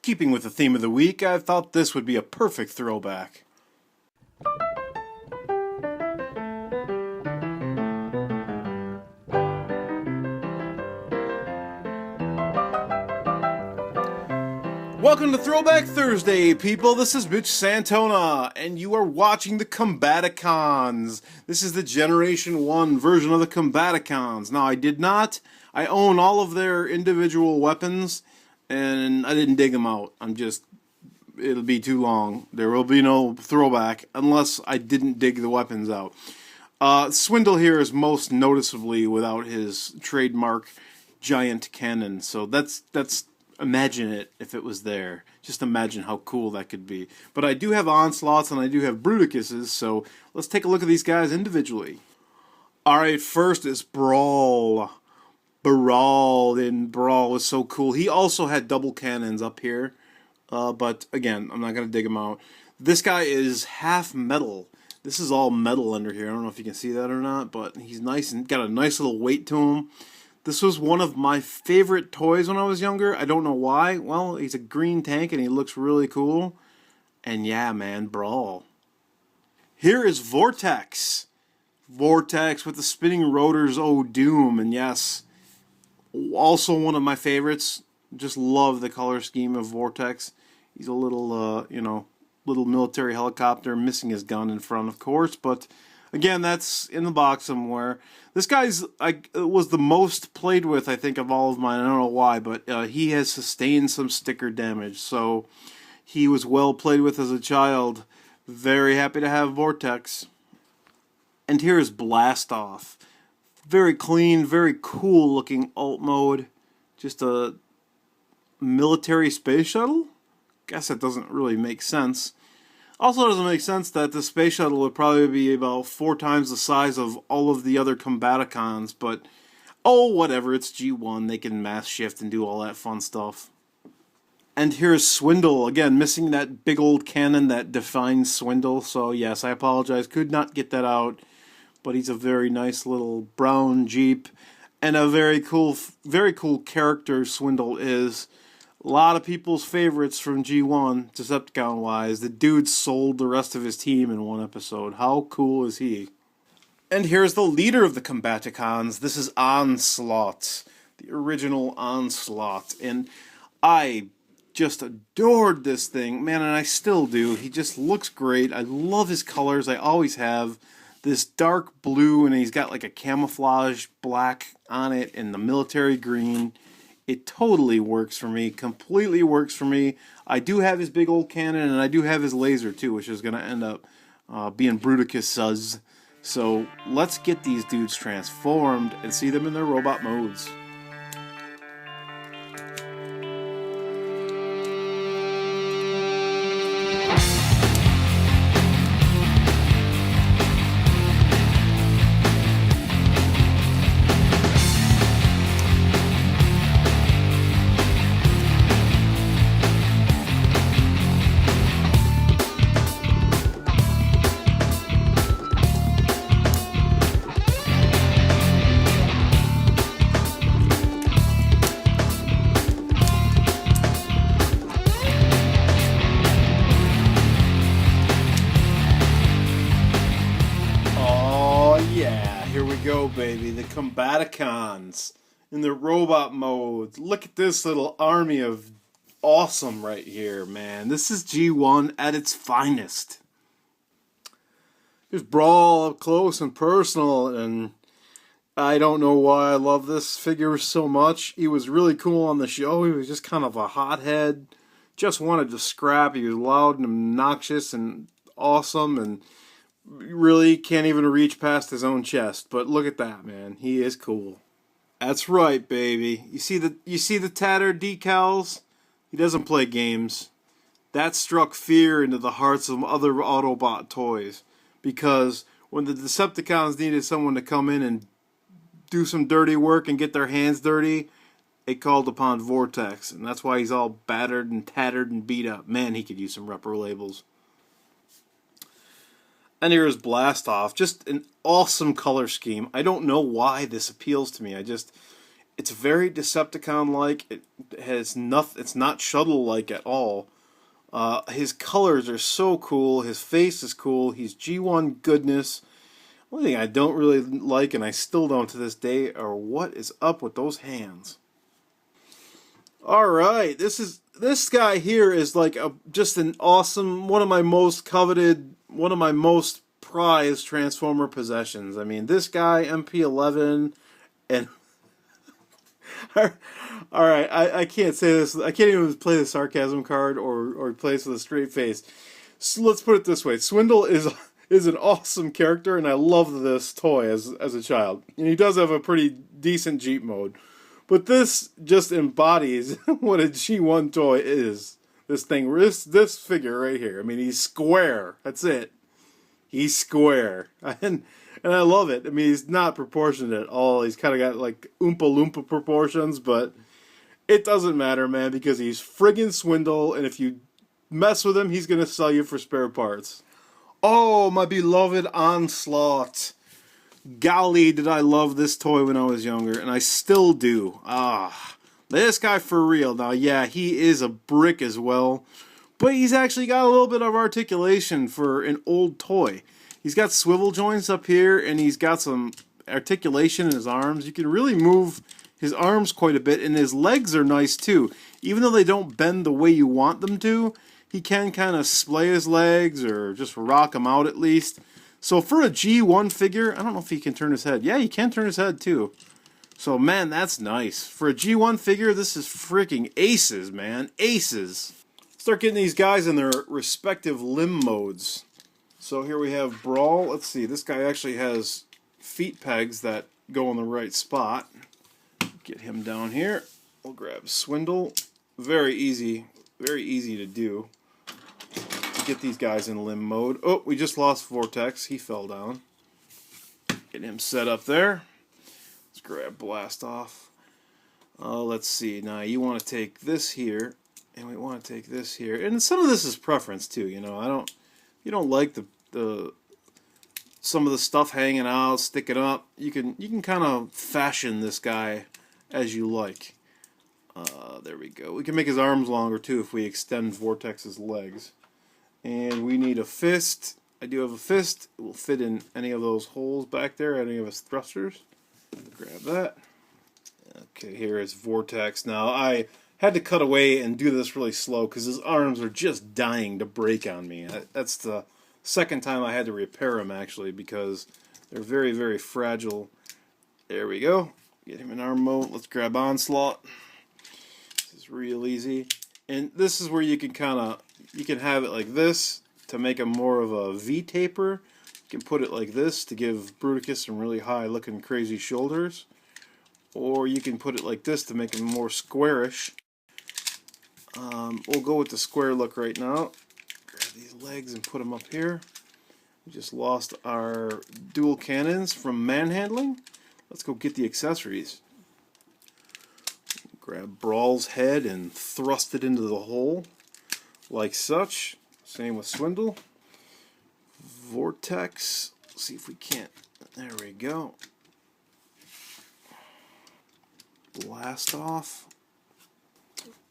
Keeping with the theme of the week, I thought this would be a perfect throwback. Welcome to Throwback Thursday, people. This is Mitch Santona, and you are watching the Combaticons. This is the Generation 1 version of the Combaticons. Now, I own all of their individual weapons, and I didn't dig them out. It'll be too long. There will be no throwback unless I didn't dig the weapons out. Swindle here is most noticeably without his trademark giant cannon, so that's imagine it if it was there. Just imagine how cool that could be. But I do have Onslaughts and I do have Bruticus's, so let's take a look at these guys individually. Alright, first is Brawl. Brawl was so cool. He also had double cannons up here, but again, I'm not going to dig him out. This guy is half metal. This is all metal under here. I don't know if you can see that or not, but he's nice and got a nice little weight to him. This was one of my favorite toys when I was younger. I don't know why. Well, he's a green tank and he looks really cool. And yeah, man, Brawl. Here is Vortex. Vortex with the spinning rotors, oh doom. And yes, also one of my favorites. Just love the color scheme of Vortex. He's a little, little military helicopter, missing his gun in front, of course, but again, that's in the box somewhere. This guy's was the most played with, I think, of all of mine. I don't know why, but he has sustained some sticker damage, so he was well played with as a child. Very happy to have Vortex. And here is Blast Off. Very clean, very cool looking alt mode. Just a military space shuttle? Guess that doesn't really make sense. Also, it doesn't make sense that the space shuttle would probably be about 4 times the size of all of the other Combaticons, but oh, whatever, it's G1, they can mass shift and do all that fun stuff. And here's Swindle, again, missing that big old cannon that defines Swindle, so yes, I apologize, could not get that out, but he's a very nice little brown Jeep, and a very cool character Swindle is. A lot of people's favorites from G1, Decepticon-wise. The dude sold the rest of his team in one episode. How cool is he? And here's the leader of the Combaticons. This is Onslaught. The original Onslaught. And I just adored this thing. Man, and I still do. He just looks great. I love his colors. I always have. This dark blue, and he's got like a camouflage black on it, and the military green. It totally works for me, completely works for me. I do have his big old cannon, and I do have his laser too, which is going to end up being Bruticus's. So let's get these dudes transformed and see them in their robot modes. Here we go, baby. The Combaticons in the robot mode. Look at this little army of awesome right here, man. This is G1 at its finest. Here's Brawl up close and personal, and I don't know why I love this figure so much. He was really cool on the show. He was just kind of a hothead. Just wanted to scrap. He was loud and obnoxious and awesome, and really can't even reach past his own chest. But look at that, man. He is cool. That's right, baby. You see the tattered decals? He doesn't play games. That struck fear into the hearts of other Autobot toys, because when the Decepticons needed someone to come in and do some dirty work and get their hands dirty, they called upon Vortex, and that's why he's all battered and tattered and beat up. Man, he could use some repro labels. And here's Blast Off. Just an awesome color scheme. I don't know why this appeals to me. It's very Decepticon-like. It has nothing. It's not Shuttle-like at all. His colors are so cool. His face is cool. He's G1 goodness. One thing I don't really like, and I still don't to this day, are what is up with those hands. All right, this guy here is like just an awesome, one of my most coveted, one of my most prized Transformer possessions. I mean, this guy MP11, and all right, I can't say this. I can't even play the sarcasm card or play this with a straight face. So let's put it this way: Swindle is an awesome character, and I loved this toy as a child. And he does have a pretty decent Jeep mode. But this just embodies what a G1 toy is. This figure right here. I mean, he's square. That's it. He's square. And I love it. I mean, he's not proportionate at all. He's kind of got like Oompa Loompa proportions, but it doesn't matter, man, because he's friggin' Swindle, and if you mess with him, he's going to sell you for spare parts. Oh, my beloved Onslaught. Golly, did I love this toy when I was younger, and I still do. This guy for real. Now, yeah, he is a brick as well, but he's actually got a little bit of articulation for an old toy. He's got swivel joints up here, and he's got some articulation in his arms. You can really move his arms quite a bit, and his legs are nice too. Even though they don't bend the way you want them to, he can kind of splay his legs or just rock them out at least. So for a G1 figure, I don't know if he can turn his head. Yeah, he can turn his head too. So man, that's nice. For a G1 figure, this is freaking aces, man. Aces. Start getting these guys in their respective limb modes. So here we have Brawl. Let's see, this guy actually has feet pegs that go in the right spot. Get him down here. We'll grab Swindle. Very easy to do. Get these guys in limb mode. Oh, we just lost Vortex. He fell down. Get him set up there. Let's grab Blast Off. Let's see. Now you want to take this here, and we want to take this here. And some of this is preference too. You know, you don't like the some of the stuff hanging out, sticking up. You can kind of fashion this guy as you like. There we go. We can make his arms longer too if we extend Vortex's legs. And we need a fist. I do have a fist. It will fit in any of those holes back there, any of his thrusters. Grab that. Okay, here is Vortex. Now, I had to cut away and do this really slow because his arms are just dying to break on me. That's the second time I had to repair him, actually, because they're very, very fragile. There we go. Get him in arm mode. Let's grab Onslaught. This is real easy. And this is where you can you can have it like this to make him more of a V-taper. You can put it like this to give Bruticus some really high-looking crazy shoulders. Or you can put it like this to make him more squarish. We'll go with the square look right now. Grab these legs and put them up here. We just lost our dual cannons from manhandling. Let's go get the accessories. Grab Brawl's head and thrust it into the hole, like such. Same with Swindle. Vortex. See if we can't. There we go. Blast Off.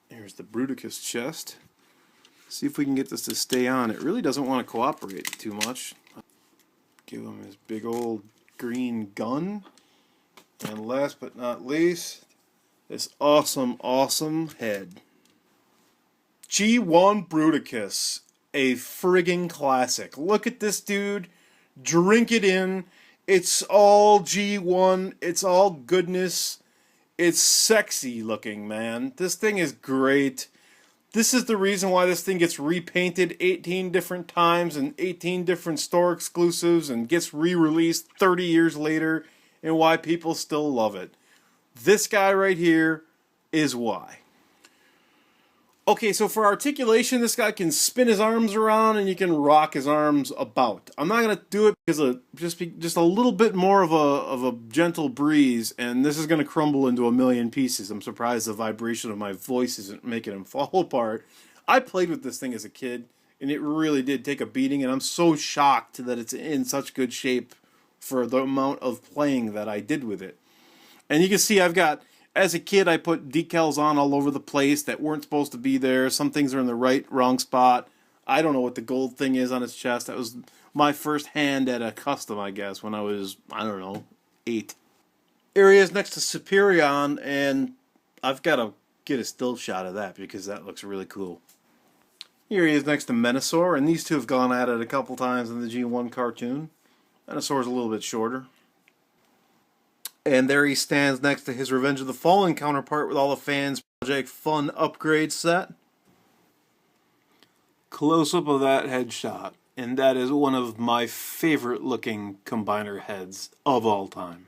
Here's the Bruticus chest. See if we can get this to stay on. It really doesn't want to cooperate too much. Give him his big old green gun. And last but not least, this awesome, awesome head. G1 Bruticus. A friggin' classic. Look at this dude. Drink it in. It's all G1. It's all goodness. It's sexy looking, man. This thing is great. This is the reason why this thing gets repainted 18 different times and 18 different store exclusives and gets re-released 30 years later, and why people still love it. This guy right here is why. Okay, so for articulation, this guy can spin his arms around and you can rock his arms about. I'm not going to do it because of just a little bit more of a gentle breeze, and this is going to crumble into a million pieces. I'm surprised the vibration of my voice isn't making him fall apart. I played with this thing as a kid, and it really did take a beating, and I'm so shocked that it's in such good shape for the amount of playing that I did with it. And you can see I've got as a kid, I put decals on all over the place that weren't supposed to be there. Some things are in the wrong spot. I don't know what the gold thing is on his chest. That was my first hand at a custom, I guess, when I was, I don't know, 8. Here he is next to Superion, and I've got to get a still shot of that because that looks really cool. Here he is next to Menasor, and these two have gone at it a couple times in the G1 cartoon. Menasor's a little bit shorter. And there he stands next to his Revenge of the Fallen counterpart with all the fans' Project Fun upgrade set. Close-up of that headshot, and that is one of my favorite looking combiner heads of all time.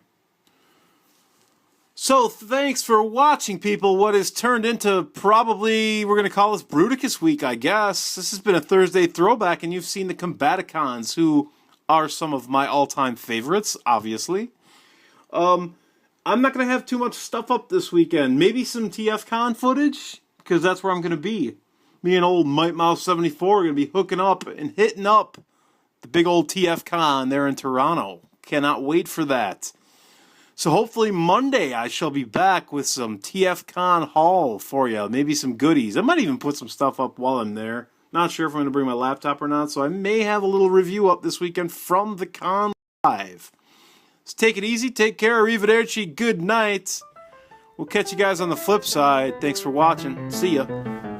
So thanks for watching, people. What has turned into probably, we're going to call this Bruticus Week, I guess. This has been a Thursday throwback, and you've seen the Combaticons, who are some of my all-time favorites, obviously. I'm not going to have too much stuff up this weekend. Maybe some TFCon footage, because that's where I'm going to be. Me and old Might Mouse 74 are going to be hooking up and hitting up the big old TFCon there in Toronto. Cannot wait for that. So hopefully Monday I shall be back with some TFCon haul for you. Maybe some goodies. I might even put some stuff up while I'm there. Not sure if I'm going to bring my laptop or not, so I may have a little review up this weekend from the con live. So take it easy, take care, arrivederci, good night. We'll catch you guys on the flip side. Thanks for watching. See ya.